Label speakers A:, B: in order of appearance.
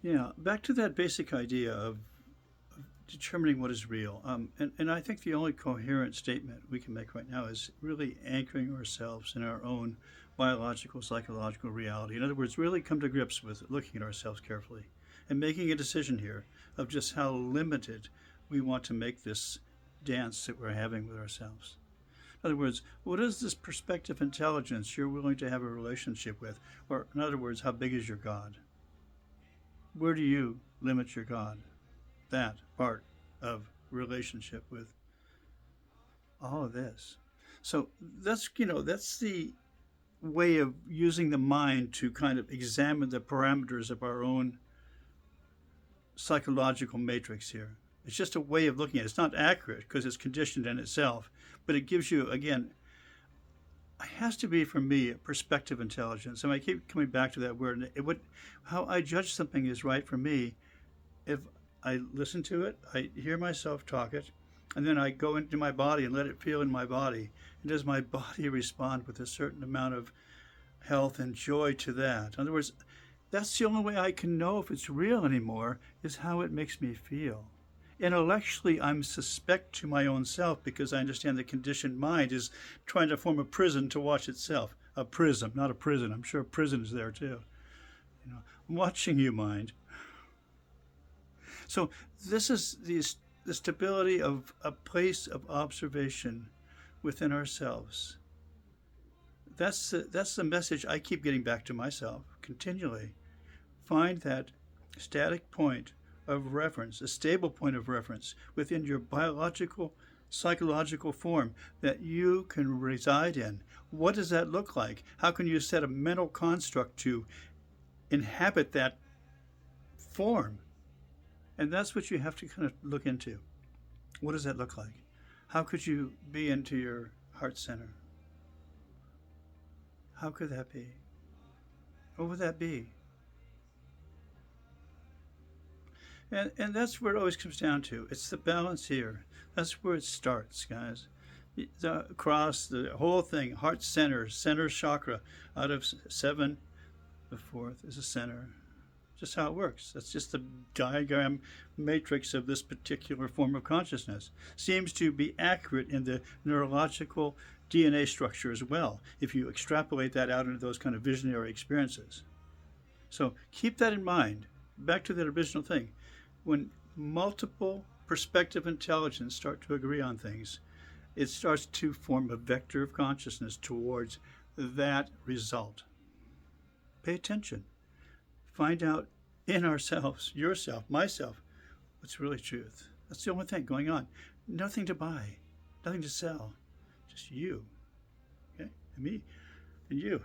A: Yeah, back to that basic idea of determining what is real. And I think the only coherent statement we can make right now is really anchoring ourselves in our own biological, psychological reality. In other words, really come to grips with looking at ourselves carefully and making a decision here of just how limited we want to make this dance that we're having with ourselves. In other words, what is this perspective intelligence you're willing to have a relationship with? Or, in other words, how big is your God? Where do you limit your God? That part of relationship with all of this. So that's the way of using the mind to kind of examine the parameters of our own psychological matrix here. It's just a way of looking at it. It's not accurate because it's conditioned in itself, but it gives you, again, it has to be for me a perspective intelligence. And I keep coming back to that word. How I judge something is right for me if I listen to it, I hear myself talk it, and then I go into my body and let it feel in my body. And does my body respond with a certain amount of health and joy to that? In other words, that's the only way I can know if it's real anymore, is how it makes me feel. Intellectually, I'm suspect to my own self because I understand the conditioned mind is trying to form a prison to watch itself. A prism, not a prison. I'm sure prison is there too. I'm watching you, mind. So this is the stability of a place of observation within ourselves. That's the message I keep getting back to myself continually. Find that static point of reference, a stable point of reference within your biological, psychological form that you can reside in. What does that look like? How can you set a mental construct to inhabit that form? And that's what you have to kind of look into. What does that look like? How could you be into your heart center? How could that be? What would that be? And that's where it always comes down to. It's the balance here. That's where it starts, guys. Across the whole thing, heart center, center chakra. Out of seven, the fourth is a center. Just how it works. That's just the diagram matrix of this particular form of consciousness. Seems to be accurate in the neurological DNA structure as well, if you extrapolate that out into those kind of visionary experiences. So keep that in mind. Back to that original thing. When multiple perspective intelligence start to agree on things, it starts to form a vector of consciousness towards that result. Pay attention. Find out in ourselves, yourself, myself, what's really truth. That's the only thing going on. Nothing to buy, nothing to sell, just you, okay, and me, and you.